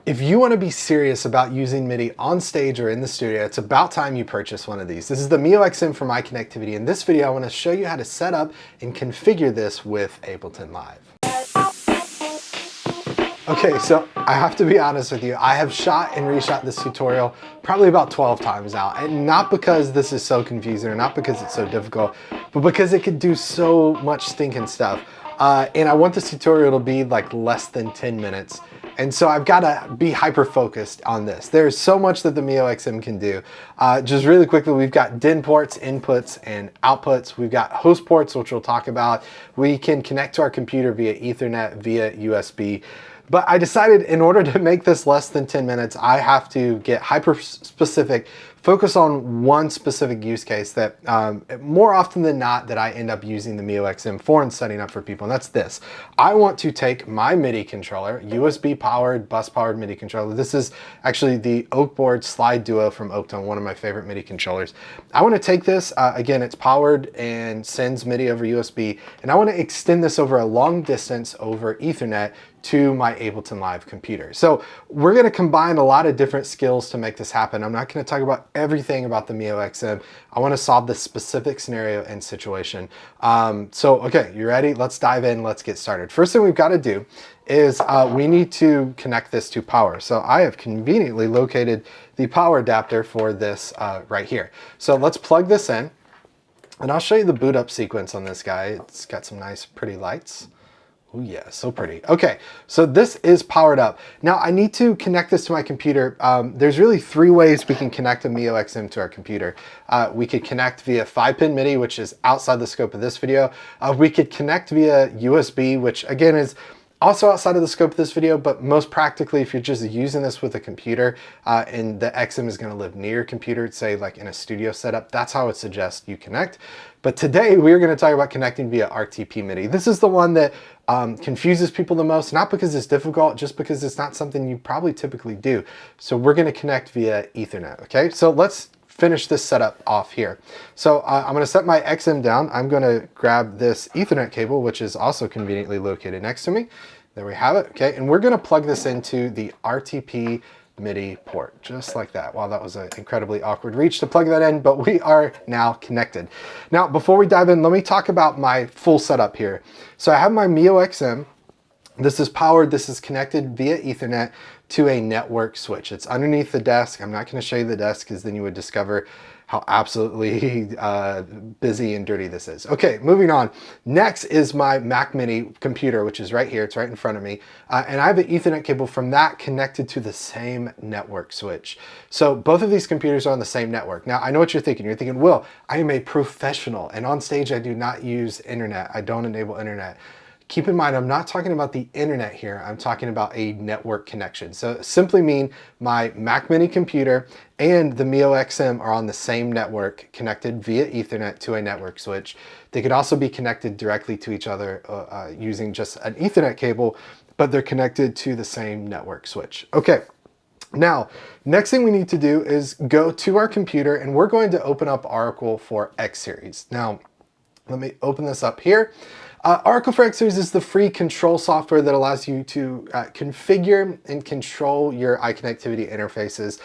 If you want to be serious about using MIDI on stage or in the studio, it's about time you purchase one of these. This is the MioXM from iConnectivity. In this video, I want to show you how to set up and configure this with Ableton Live. Okay, so I have to be honest with you. I have shot and reshot this tutorial probably about 12 times now, and not because this is so confusing or not because it's so difficult, but because it could do so much stinking stuff. And I want this tutorial to be like less than 10 minutes. And so I've got to be hyper-focused on this. There's so much that the MioXM can do. Just really quickly, we've got DIN ports, inputs, and outputs. We've got host ports, which we'll talk about. We can connect to our computer via Ethernet, via USB. But I decided in order to make this less than 10 minutes, I have to get hyper-specific, focus on one specific use case that more often than not that I end up using the MioXM for and setting up for people, and that's this. I want to take my MIDI controller, USB powered, bus powered MIDI controller. This is actually the Oakboard Slide Duo from Ableton, one of my favorite MIDI controllers. I want to take this, again, it's powered and sends MIDI over USB, and I want to extend this over a long distance over Ethernet to my Ableton Live computer. So we're going to combine a lot of different skills to make this happen. I'm not going to talk about everything about the MioXM. I want to solve this specific scenario and situation. Okay, you ready? Let's dive in. Let's get started. First thing we've got to do is we need to connect this to power. So I have conveniently located the power adapter for this right here. So let's plug this in, and I'll show you the boot up sequence on this guy. It's got some nice pretty lights. Oh yeah, so pretty. Okay, so this is powered up. Now I need to connect this to my computer. There's really three ways we can connect a MioXM to our computer. We could connect via 5-pin MIDI, which is outside the scope of this video. We could connect via USB, which again is also outside of the scope of this video, but most practically, if you're just using this with a computer and the XM is going to live near your computer, say like in a studio setup, that's how I would suggest you connect. But today we're going to talk about connecting via rtpMIDI. This is the one that confuses people the most, not because it's difficult, just because it's not something you probably typically do. So we're going to connect via Ethernet. Okay, so let's finish this setup off here. So I'm going to set my XM down. I'm going to grab this Ethernet cable, which is also conveniently located next to me. There we have it. Okay, and we're going to plug this into the rtpMIDI port, just like that. Wow, that was an incredibly awkward reach to plug that in, but we are now connected. Now, before we dive in, let me talk about my full setup here. So I have my MioXM. This is powered, this is connected via Ethernet to a network switch. It's underneath the desk. I'm not going to show you the desk because then you would discover how absolutely busy and dirty this is. Okay, moving on. Next is my Mac Mini computer, which is right here. It's right in front of me. And I have an Ethernet cable from that connected to the same network switch. So both of these computers are on the same network. Now, I know what you're thinking. You're thinking, Will, I am a professional, and on stage I do not use internet. I don't enable internet. Keep in mind, I'm not talking about the internet here. I'm talking about a network connection. So simply mean my Mac Mini computer and the MioXM are on the same network connected via Ethernet to a network switch. They could also be connected directly to each other using just an Ethernet cable, but they're connected to the same network switch. Okay. Now, next thing we need to do is go to our computer, and we're going to open up Oracle for X Series. Now, let me open this up here. Oracle for X Series is the free control software that allows you to configure and control your iConnectivity interfaces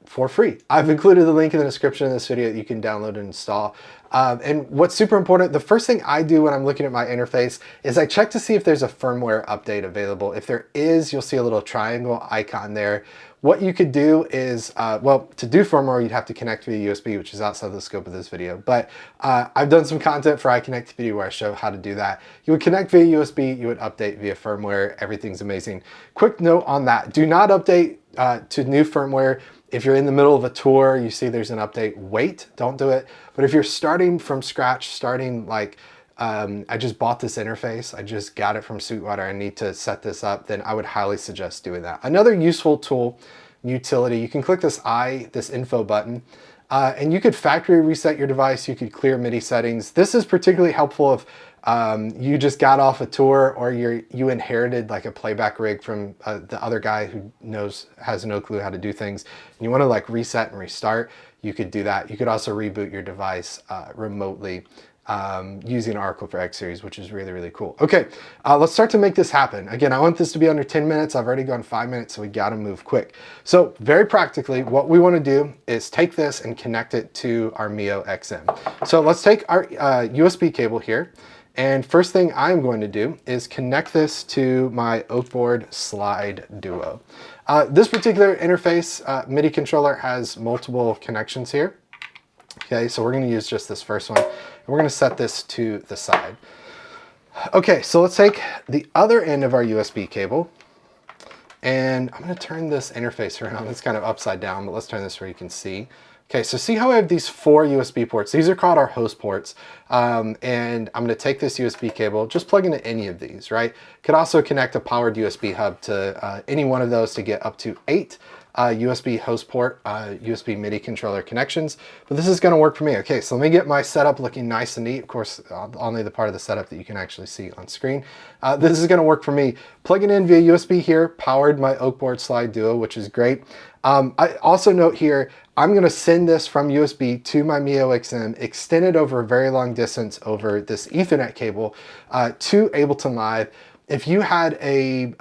for free. I've included the link in the description of this video that you can download and install. And what's super important, the first thing I do when I'm looking at my interface is I check to see if there's a firmware update available. If there is, you'll see a little triangle icon there. What you could do is, well, to do firmware, you'd have to connect via USB, which is outside the scope of this video. But I've done some content for iConnectivity where I show how to do that. You would connect via USB, you would update via firmware. Everything's amazing. Quick note on that. Do not update to new firmware. If you're in the middle of a tour, you see there's an update, wait, don't do it. But if you're starting from scratch, starting like, I just bought this interface, I just got it from Sweetwater, I need to set this up, then I would highly suggest doing that. Another useful tool, utility, you can click this info button, and you could factory reset your device, you could clear MIDI settings. This is particularly helpful if you just got off a tour or you inherited like a playback rig from the other guy who has no clue how to do things, and you want to like reset and restart. You could do that. You could also reboot your device remotely using Oracle for X Series, which is really, really cool. Okay, let's start to make this happen. Again, I want this to be under 10 minutes. I've already gone 5 minutes, so we gotta move quick. So very practically, what we wanna do is take this and connect it to our MioXM. So let's take our USB cable here. And first thing I'm going to do is connect this to my Oakboard Slide Duo. This particular interface, MIDI controller, has multiple connections here. Okay, so we're gonna use just this first one. And we're gonna set this to the side. Okay, so let's take the other end of our USB cable, and I'm gonna turn this interface around. It's kind of upside down, but let's turn this where you can see. Okay, so see how I have these 4 USB ports? These are called our host ports. And I'm gonna take this USB cable, just plug into any of these, right? Could also connect a powered USB hub to any one of those to get up to 8 USB host port, USB MIDI controller connections, but this is gonna work for me. Okay, so let me get my setup looking nice and neat. Of course, only the part of the setup that you can actually see on screen. This is gonna work for me. Plugging in via USB here, powered my Oakboard Slide Duo, which is great. I also note here, I'm gonna send this from USB to my MioXM, extend it over a very long distance over this Ethernet cable to Ableton Live. If you had a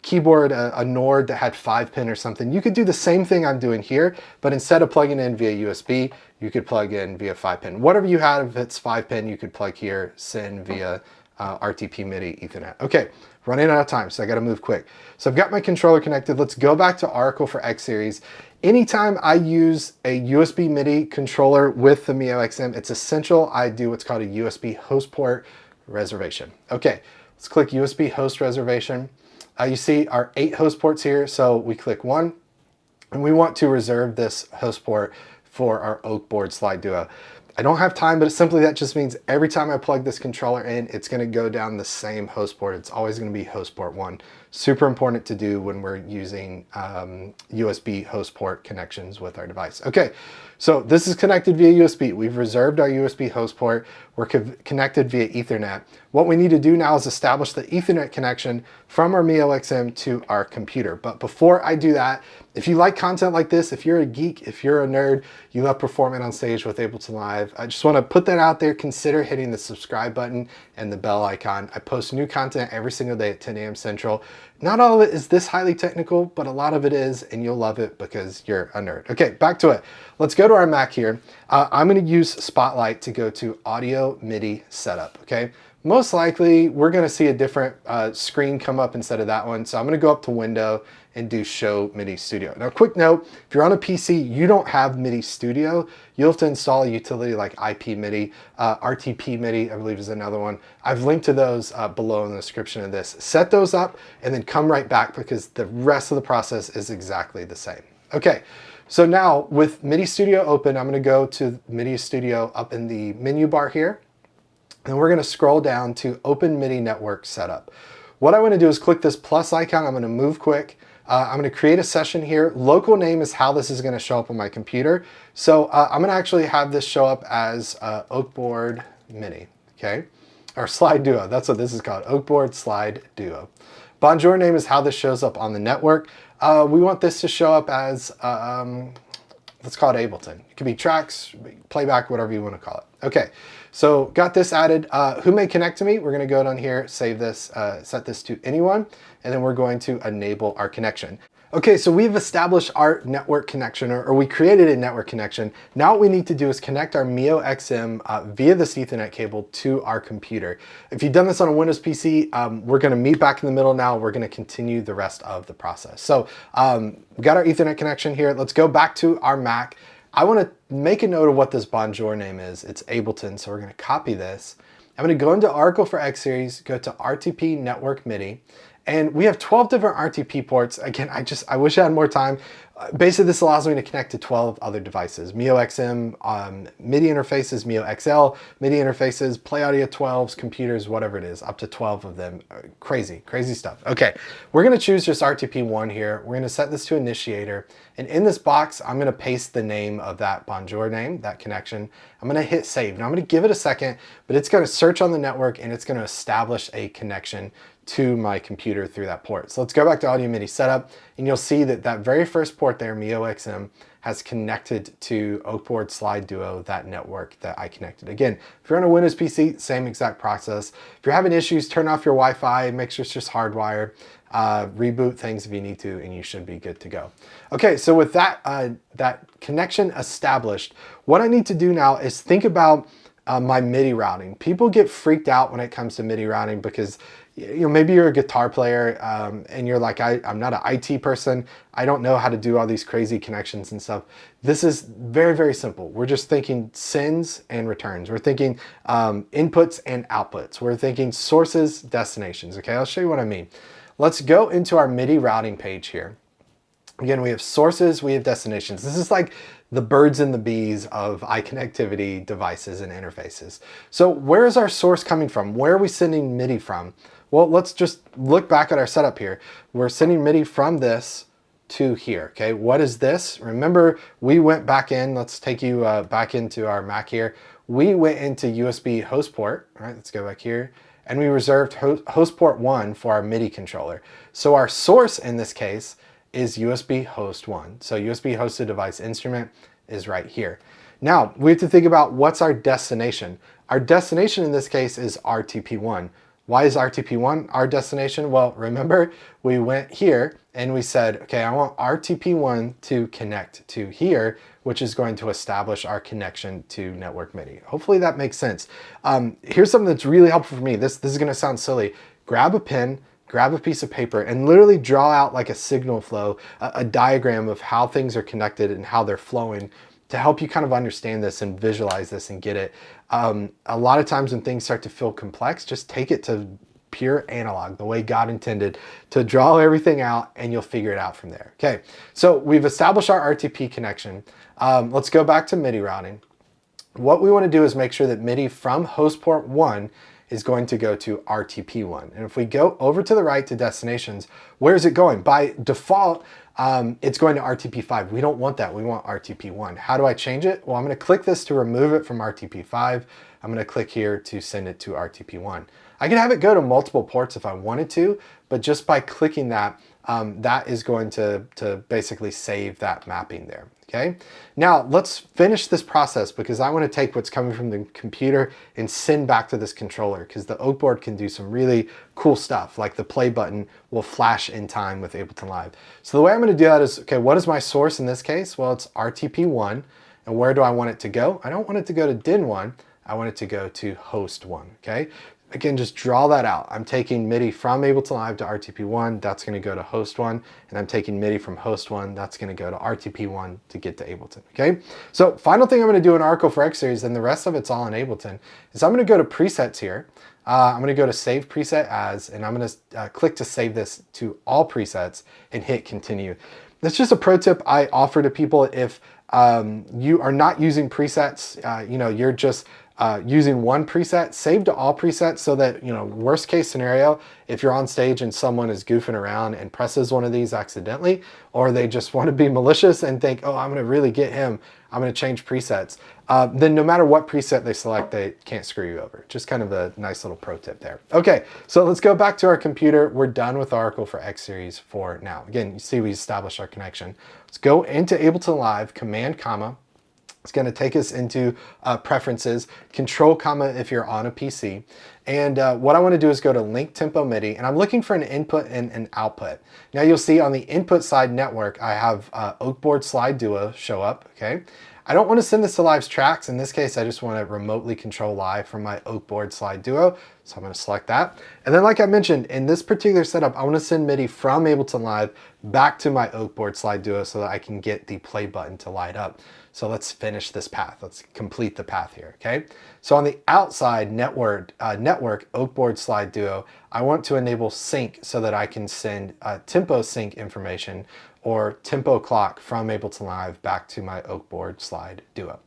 keyboard, a Nord that had 5-pin or something, you could do the same thing I'm doing here, but instead of plugging in via USB, you could plug in via 5-pin. Whatever you have, if it's 5-pin, you could plug here, send via rtpMIDI Ethernet. Okay, running out of time, so I gotta move quick. So I've got my controller connected. Let's go back to Oracle for X Series. Anytime I use a USB MIDI controller with the MioXM, it's essential I do what's called a USB Host Port Reservation. Okay. Let's click USB host reservation. You see our 8 host ports here. So we click 1 and we want to reserve this host port for our Oakboard Slide Duo. I don't have time, but simply that just means every time I plug this controller in, it's gonna go down the same host port. It's always gonna be host port 1. Super important to do when we're using USB host port connections with our device. Okay, so this is connected via USB. We've reserved our USB host port. We're connected via Ethernet. What we need to do now is establish the Ethernet connection from our MioXM to our computer. But before I do that, if you like content like this, if you're a geek, if you're a nerd, you love performing on stage with Ableton Live, I just want to put that out there. Consider hitting the subscribe button and the bell icon. I post new content every single day at 10 a.m. Central. Not all of it is this highly technical, but a lot of it is, and you'll love it because you're a nerd. Okay, back to it. Let's go to our Mac here. I'm going to use Spotlight to go to Audio MIDI Setup, okay? Most likely, we're going to see a different screen come up instead of that one. So I'm going to go up to Window and do Show MIDI Studio. Now, quick note, if you're on a PC, you don't have MIDI Studio. You'll have to install a utility like IPMIDI, rtpMIDI, I believe is another one. I've linked to those below in the description of this. Set those up and then come right back because the rest of the process is exactly the same. Okay, so now with MIDI Studio open, I'm going to go to MIDI Studio up in the menu bar here. And we're going to scroll down to Open MIDI Network Setup. What I want to do is click this plus icon. I'm going to move quick. I'm going to create a session here. Local name is how this is going to show up on my computer. So I'm going to actually have this show up as Oakboard MIDI, okay? Or Slide Duo. That's what this is called, Oakboard Slide Duo. Bonjour name is how this shows up on the network. We want this to show up as, let's call it Ableton. It could be tracks, playback, whatever you want to call it. Okay. So got this added. Who may connect to me? We're going to go down here, save this, set this to anyone, and then we're going to enable our connection. Okay, so we've established our network connection, or we created a network connection. Now what we need to do is connect our MioXM via this Ethernet cable to our computer. If you've done this on a Windows PC, we're going to meet back in the middle now. We're going to continue the rest of the process. So we got our Ethernet connection here. Let's go back to our Mac. I want to make a note of what this Bonjour name is. It's Ableton, so we're going to copy this. I'm going to go into Oracle for X Series, go to RTP Network MIDI, and we have 12 different RTP ports. Again, I wish I had more time. Basically, this allows me to connect to 12 other devices. MioXM, MIDI interfaces, MioXL, MIDI interfaces, Play Audio 12s, computers, whatever it is, up to 12 of them. Crazy, crazy stuff. Okay, we're gonna choose just RTP1 here. We're gonna set this to initiator. And in this box, I'm gonna paste the name of that Bonjour name, that connection. I'm gonna hit save. Now I'm gonna give it a second, but it's gonna search on the network and it's gonna establish a connection to my computer through that port. So let's go back to Audio MIDI Setup, and you'll see that that very first port there, MioXM, has connected to Oakboard Slide Duo, that network that I connected. Again, if you're on a Windows PC, same exact process. If you're having issues, turn off your Wi-Fi, make sure it's just hardwired, reboot things if you need to, and you should be good to go. Okay, so with that, that connection established, what I need to do now is think about my MIDI routing. People get freaked out when it comes to MIDI routing because maybe you're a guitar player and you're like, I'm not an IT person. I don't know how to do all these crazy connections and stuff. This is very, very simple. We're just thinking sends and returns. We're thinking inputs and outputs. We're thinking sources, destinations. Okay, I'll show you what I mean. Let's go into our MIDI routing page here. Again, we have sources, we have destinations. This is like the birds and the bees of iConnectivity devices and interfaces. So where is our source coming from? Where are we sending MIDI from? Well, let's just look back at our setup here. We're sending MIDI from this to here, okay? What is this? Remember, we went back in, let's take you back into our Mac here. We went into USB host port, all right, let's go back here, and we reserved host port 1 for our MIDI controller. So our source in this case is USB host 1. So USB hosted device instrument is right here. Now, we have to think about what's our destination. Our destination in this case is RTP1. Why is RTP1 our destination? Well, remember, we went here and we said, okay, I want RTP1 to connect to here, which is going to establish our connection to network MIDI. Hopefully that makes sense. Here's something that's really helpful for me. This is gonna sound silly. Grab a pen, grab a piece of paper, and literally draw out like a signal flow, a diagram of how things are connected and how they're flowing to help you kind of understand this and visualize this and get it. A lot of times when things start to feel complex, just take it to pure analog, the way God intended, to draw everything out, and you'll figure it out from there. Okay, so we've established our RTP connection. Let's go back to MIDI routing. What we want to do is make sure that MIDI from host port 1 is going to go to RTP1. And if we go over to the right to destinations, where is it going? By default, it's going to RTP5. We don't want that. We want RTP1. How do I change it? Well, I'm going to click this to remove it from RTP5. I'm going to click here to send it to RTP1. I can have it go to multiple ports if I wanted to, but just by clicking that, that is going to basically save that mapping there. Okay, now let's finish this process because I want to take what's coming from the computer and send back to this controller because the Oakboard can do some really cool stuff, like the play button will flash in time with Ableton Live. So the way I'm going to do that is, okay, what is my source in this case? Well, it's RTP1, and where do I want it to go? I don't want it to go to DIN1, I want it to go to host 1, okay? Again, just draw that out. I'm taking MIDI from Ableton Live to RTP1, that's gonna go to host 1, and I'm taking MIDI from host 1, that's gonna go to RTP1 to get to Ableton, okay? So final thing I'm gonna do in Oracle for X Series, and the rest of it's all in Ableton, is I'm gonna go to presets here. I'm gonna go to save preset as, and I'm gonna click to save this to all presets and hit continue. That's just a pro tip I offer to people if you are not using presets, you're just using one preset, save to all presets so that, worst case scenario, if you're on stage and someone is goofing around and presses one of these accidentally, or they just want to be malicious and think, oh, I'm going to really get him, I'm going to change presets, then no matter what preset they select, they can't screw you over. Just kind of a nice little pro tip there. Okay, so let's go back to our computer. We're done with Oracle for X Series for now. Again, you see we established our connection. Let's go into Ableton Live, Command, comma. It's going to take us into preferences, Control, comma if you're on a PC. And what I want to do is go to Link Tempo MIDI, and I'm looking for an input and an output. Now you'll see on the input side network, I have Oakboard Slide Duo show up, okay? I don't want to send this to Live's tracks. In this case, I just want to remotely control Live from my Oakboard Slide Duo. So I'm going to select that. And then like I mentioned, in this particular setup, I want to send MIDI from Ableton Live back to my Oakboard Slide Duo so that I can get the play button to light up. So let's finish this path. Let's complete the path here, okay? So on the outside network Oakboard Slide Duo, I want to enable sync so that I can send tempo sync information or tempo clock from Ableton Live back to my Oakboard Slide Duo.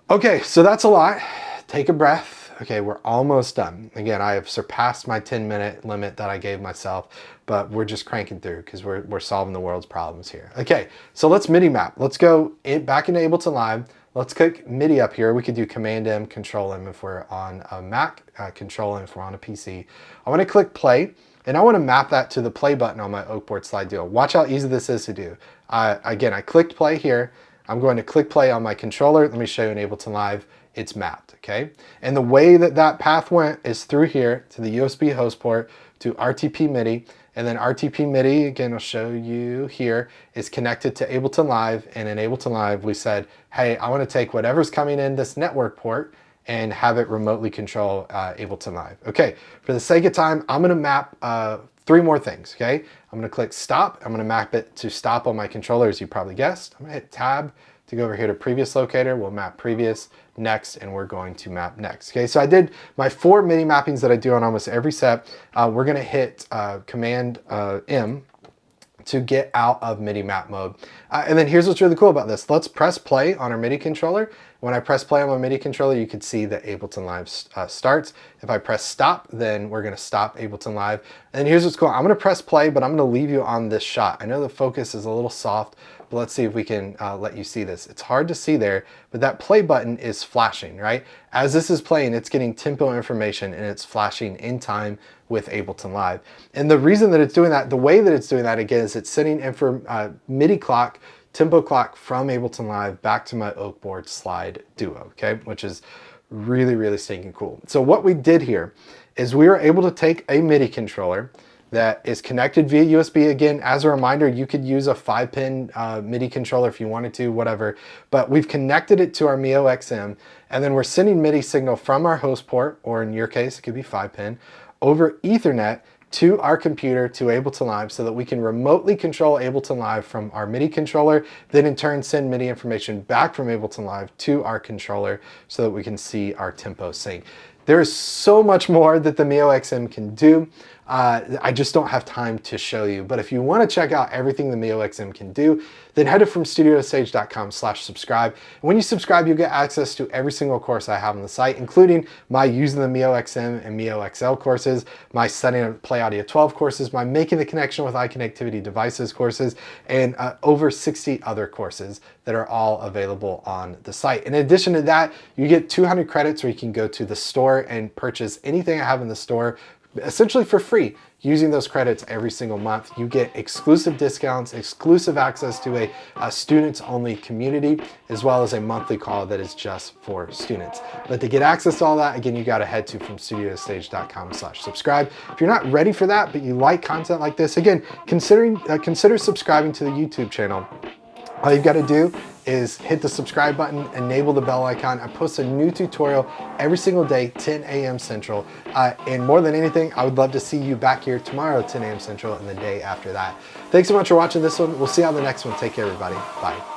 Okay, so that's a lot. Take a breath. Okay, we're almost done. Again, I have surpassed my 10-minute limit that I gave myself, but we're just cranking through because we're solving the world's problems here. Okay, so let's MIDI map. Let's go back into Ableton Live. Let's click MIDI up here. We could do Command M, Control M if we're on a Mac, Control M if we're on a PC. I want to click play, and I want to map that to the play button on my Oakboard slide deal. Watch how easy this is to do. Again, I clicked play here. I'm going to click play on my controller. Let me show you in Ableton Live. It's mapped, okay? And the way that that path went is through here to the USB host port to rtpMIDI, and then rtpMIDI, again, I'll show you here, is connected to Ableton Live, and in Ableton Live, we said, hey, I want to take whatever's coming in this network port and have it remotely control Ableton Live. Okay, for the sake of time, I'm gonna map 3 more things, okay? I'm gonna click stop. I'm gonna map it to stop on my controller, as you probably guessed. I'm gonna hit tab to go over here to previous locator. We'll map previous, next, and we're going to map next. Okay, so I did my 4 MIDI mappings that I do on almost every set. We're gonna hit Command M to get out of MIDI map mode. And then here's what's really cool about this. Let's press play on our MIDI controller. When I press play on my MIDI controller, you can see that Ableton Live starts. If I press stop, then we're gonna stop Ableton Live. And then here's what's cool. I'm gonna press play, but I'm gonna leave you on this shot. I know the focus is a little soft, but let's see if we can let you see this. It's hard to see there, but that play button is flashing, right? As this is playing, it's getting tempo information and it's flashing in time with Ableton Live. And the reason that it's doing that, the way that it's doing that again, is it's sending MIDI clock, tempo clock from Ableton Live back to my Oakboard slide duo, okay? Which is really, really stinking cool. So what we did here is we were able to take a MIDI controller that is connected via USB. Again, as a reminder, you could use a 5-pin MIDI controller if you wanted to, whatever, but we've connected it to our MioXM, and then we're sending MIDI signal from our host port, or in your case, it could be 5-pin, over Ethernet to our computer to Ableton Live so that we can remotely control Ableton Live from our MIDI controller, then in turn send MIDI information back from Ableton Live to our controller so that we can see our tempo sync. There is so much more that the MioXM can do. I just don't have time to show you, but if you want to check out everything the MioXM can do, then head to fromstudiotostage.com/subscribe. When you subscribe, you'll get access to every single course I have on the site, including my Using the MioXM and MioXL courses, my Setting Up Play Audio 12 courses, my Making the Connection with iConnectivity devices courses, and over 60 other courses that are all available on the site. In addition to that, you get 200 credits where you can go to the store and purchase anything I have in the store essentially for free. Using those credits every single month, you get exclusive discounts, exclusive access to a students only community, as well as a monthly call that is just for students. But to get access to all that, again, you got to head to fromstudiotostage.com/subscribe. If you're not ready for that, but you like content like this, again, consider subscribing to the YouTube channel. All you've got to do is hit the subscribe button, enable the bell icon. I post a new tutorial every single day, 10 a.m. Central. And more than anything, I would love to see you back here tomorrow at 10 a.m. Central and the day after that. Thanks so much for watching this one. We'll see you on the next one. Take care, everybody. Bye.